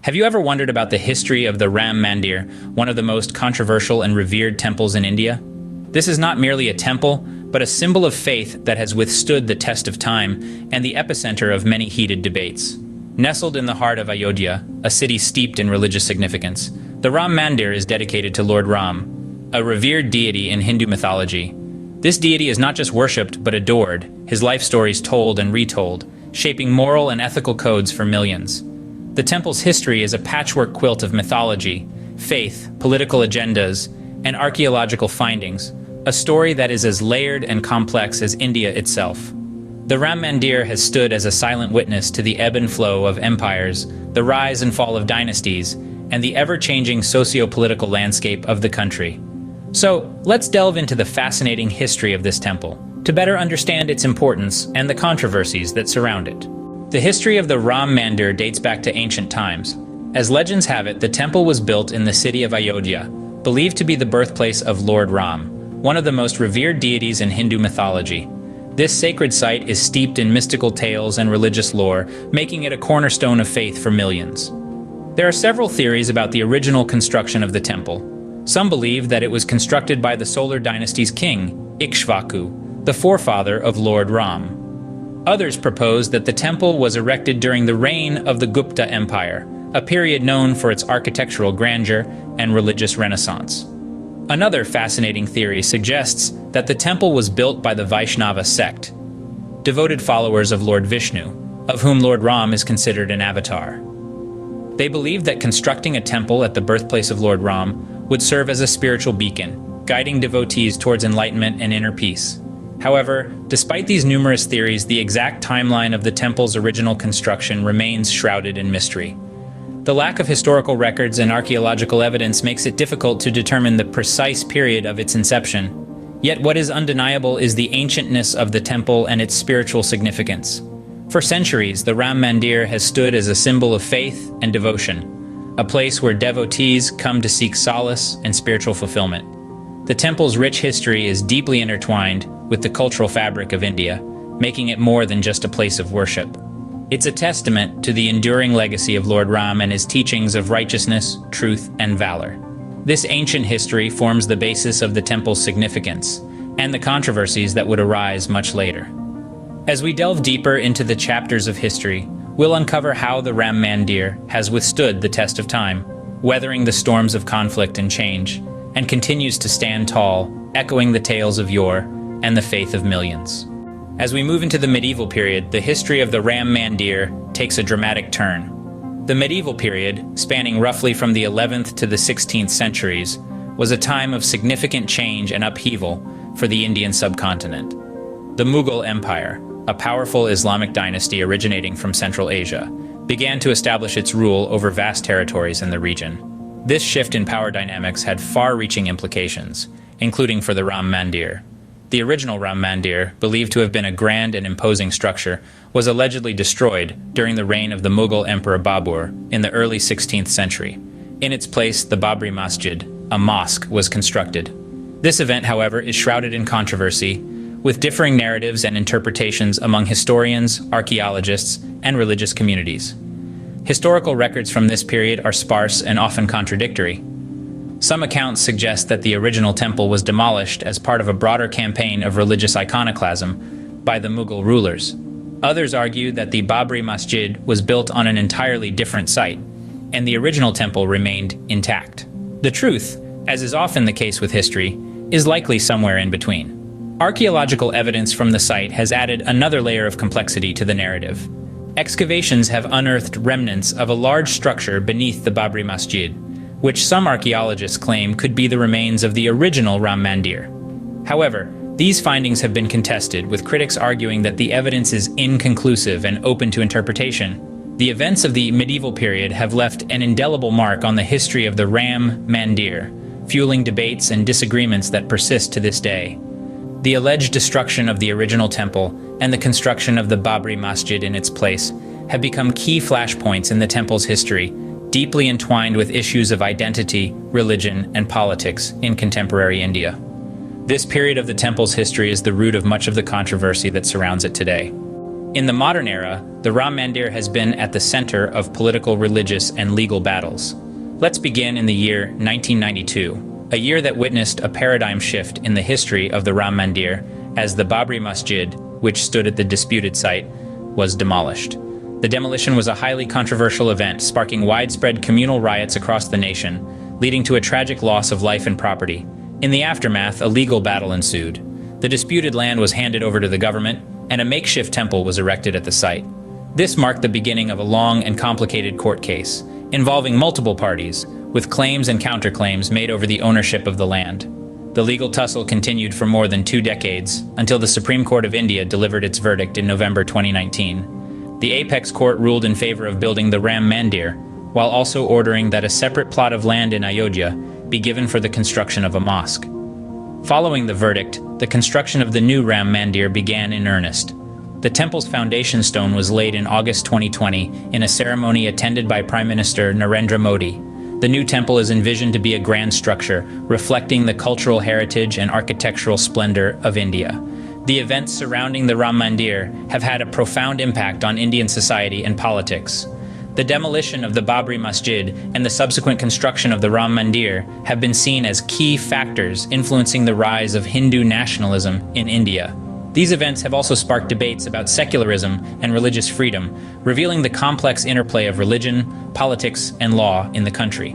Have you ever wondered about the history of the Ram Mandir, one of the most controversial and revered temples in India? This is not merely a temple, but a symbol of faith that has withstood the test of time and the epicenter of many heated debates. Nestled in the heart of Ayodhya, a city steeped in religious significance, the Ram Mandir is dedicated to Lord Ram, a revered deity in Hindu mythology. This deity is not just worshipped but adored, his life stories told and retold, shaping moral and ethical codes for millions. The temple's history is a patchwork quilt of mythology, faith, political agendas, and archaeological findings, a story that is as layered and complex as India itself. The Ram Mandir has stood as a silent witness to the ebb and flow of empires, the rise and fall of dynasties, and the ever-changing socio-political landscape of the country. So, let's delve into the fascinating history of this temple, to better understand its importance and the controversies that surround it. The history of the Ram Mandir dates back to ancient times. As legends have it, the temple was built in the city of Ayodhya, believed to be the birthplace of Lord Ram, one of the most revered deities in Hindu mythology. This sacred site is steeped in mystical tales and religious lore, making it a cornerstone of faith for millions. There are several theories about the original construction of the temple. Some believe that it was constructed by the Solar dynasty's king, Ikshvaku, the forefather of Lord Ram. Others propose that the temple was erected during the reign of the Gupta Empire, a period known for its architectural grandeur and religious renaissance. Another fascinating theory suggests that the temple was built by the Vaishnava sect, devoted followers of Lord Vishnu, of whom Lord Ram is considered an avatar. They believed that constructing a temple at the birthplace of Lord Ram would serve as a spiritual beacon, guiding devotees towards enlightenment and inner peace. However, despite these numerous theories, the exact timeline of the temple's original construction remains shrouded in mystery. The lack of historical records and archaeological evidence makes it difficult to determine the precise period of its inception. Yet what is undeniable is the ancientness of the temple and its spiritual significance. For centuries, the Ram Mandir has stood as a symbol of faith and devotion, a place where devotees come to seek solace and spiritual fulfillment. The temple's rich history is deeply intertwined with the cultural fabric of India, making it more than just a place of worship. It's a testament to the enduring legacy of Lord Ram and his teachings of righteousness, truth, and valor. This ancient history forms the basis of the temple's significance and the controversies that would arise much later. As we delve deeper into the chapters of history, we'll uncover how the Ram Mandir has withstood the test of time, weathering the storms of conflict and change, and continues to stand tall, echoing the tales of yore and the faith of millions. As we move into the medieval period, the history of the Ram Mandir takes a dramatic turn. The medieval period, spanning roughly from the 11th to the 16th centuries, was a time of significant change and upheaval for the Indian subcontinent. The Mughal Empire, a powerful Islamic dynasty originating from Central Asia, began to establish its rule over vast territories in the region. This shift in power dynamics had far-reaching implications, including for the Ram Mandir. The original Ram Mandir, believed to have been a grand and imposing structure, was allegedly destroyed during the reign of the Mughal Emperor Babur in the early 16th century. In its place, the Babri Masjid, a mosque, was constructed. This event, however, is shrouded in controversy, with differing narratives and interpretations among historians, archaeologists, and religious communities. Historical records from this period are sparse and often contradictory. Some accounts suggest that the original temple was demolished as part of a broader campaign of religious iconoclasm by the Mughal rulers. Others argue that the Babri Masjid was built on an entirely different site, and the original temple remained intact. The truth, as is often the case with history, is likely somewhere in between. Archaeological evidence from the site has added another layer of complexity to the narrative. Excavations have unearthed remnants of a large structure beneath the Babri Masjid, which some archaeologists claim could be the remains of the original Ram Mandir. However, these findings have been contested, with critics arguing that the evidence is inconclusive and open to interpretation. The events of the medieval period have left an indelible mark on the history of the Ram Mandir, fueling debates and disagreements that persist to this day. The alleged destruction of the original temple and the construction of the Babri Masjid in its place have become key flashpoints in the temple's history, deeply entwined with issues of identity, religion, and politics in contemporary India. This period of the temple's history is the root of much of the controversy that surrounds it today. In the modern era, the Ram Mandir has been at the center of political, religious, and legal battles. Let's begin in the year 1992, a year that witnessed a paradigm shift in the history of the Ram Mandir as the Babri Masjid, which stood at the disputed site, was demolished. The demolition was a highly controversial event, sparking widespread communal riots across the nation, leading to a tragic loss of life and property. In the aftermath, a legal battle ensued. The disputed land was handed over to the government, and a makeshift temple was erected at the site. This marked the beginning of a long and complicated court case, involving multiple parties, with claims and counterclaims made over the ownership of the land. The legal tussle continued for more than 2 decades, until the Supreme Court of India delivered its verdict in November 2019. The apex court ruled in favor of building the Ram Mandir, while also ordering that a separate plot of land in Ayodhya be given for the construction of a mosque. Following the verdict, the construction of the new Ram Mandir began in earnest. The temple's foundation stone was laid in August 2020 in a ceremony attended by Prime Minister Narendra Modi. The new temple is envisioned to be a grand structure, reflecting the cultural heritage and architectural splendor of India. The events surrounding the Ram Mandir have had a profound impact on Indian society and politics. The demolition of the Babri Masjid and the subsequent construction of the Ram Mandir have been seen as key factors influencing the rise of Hindu nationalism in India. These events have also sparked debates about secularism and religious freedom, revealing the complex interplay of religion, politics, and law in the country.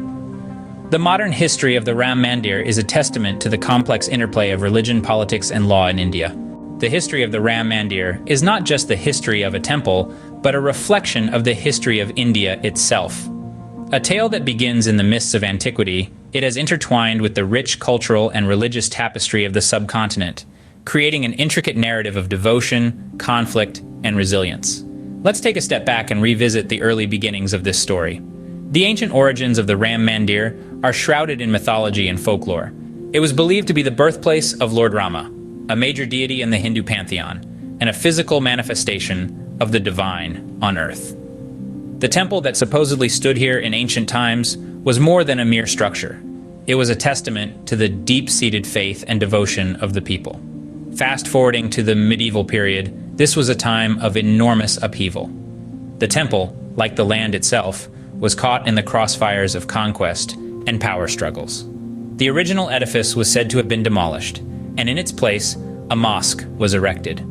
The modern history of the Ram Mandir is a testament to the complex interplay of religion, politics, and law in India. The history of the Ram Mandir is not just the history of a temple, but a reflection of the history of India itself. A tale that begins in the mists of antiquity, it has intertwined with the rich cultural and religious tapestry of the subcontinent, creating an intricate narrative of devotion, conflict, and resilience. Let's take a step back and revisit the early beginnings of this story. The ancient origins of the Ram Mandir are shrouded in mythology and folklore. It was believed to be the birthplace of Lord Rama, a major deity in the Hindu pantheon, and a physical manifestation of the divine on earth. The temple that supposedly stood here in ancient times was more than a mere structure. It was a testament to the deep-seated faith and devotion of the people. Fast forwarding to the medieval period, this was a time of enormous upheaval. The temple, like the land itself, was caught in the crossfires of conquest and power struggles. The original edifice was said to have been demolished, and in its place, a mosque was erected.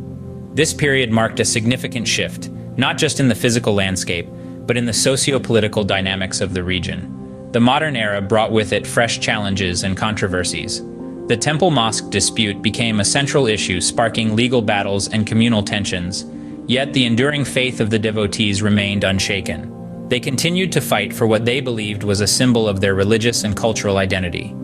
This period marked a significant shift, not just in the physical landscape, but in the socio-political dynamics of the region. The modern era brought with it fresh challenges and controversies. The temple-mosque dispute became a central issue, sparking legal battles and communal tensions. Yet the enduring faith of the devotees remained unshaken. They continued to fight for what they believed was a symbol of their religious and cultural identity.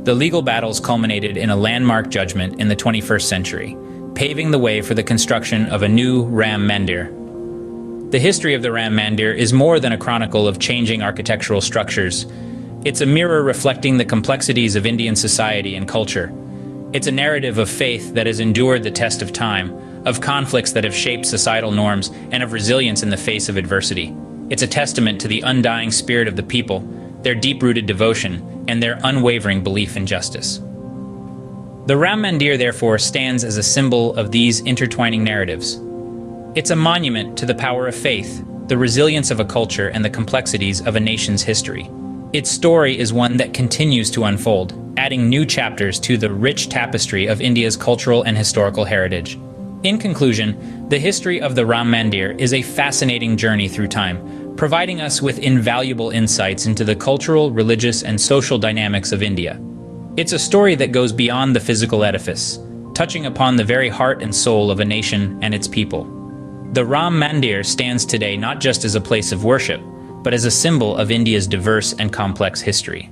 The legal battles culminated in a landmark judgment in the 21st century, paving the way for the construction of a new Ram Mandir. The history of the Ram Mandir is more than a chronicle of changing architectural structures. It's a mirror reflecting the complexities of Indian society and culture. It's a narrative of faith that has endured the test of time, of conflicts that have shaped societal norms, and of resilience in the face of adversity. It's a testament to the undying spirit of the people, their deep-rooted devotion, and their unwavering belief in justice. The Ram Mandir, therefore, stands as a symbol of these intertwining narratives. It's a monument to the power of faith, the resilience of a culture, and the complexities of a nation's history. Its story is one that continues to unfold, adding new chapters to the rich tapestry of India's cultural and historical heritage. In conclusion, the history of the Ram Mandir is a fascinating journey through time, providing us with invaluable insights into the cultural, religious, and social dynamics of India. It's a story that goes beyond the physical edifice, touching upon the very heart and soul of a nation and its people. The Ram Mandir stands today not just as a place of worship, but as a symbol of India's diverse and complex history.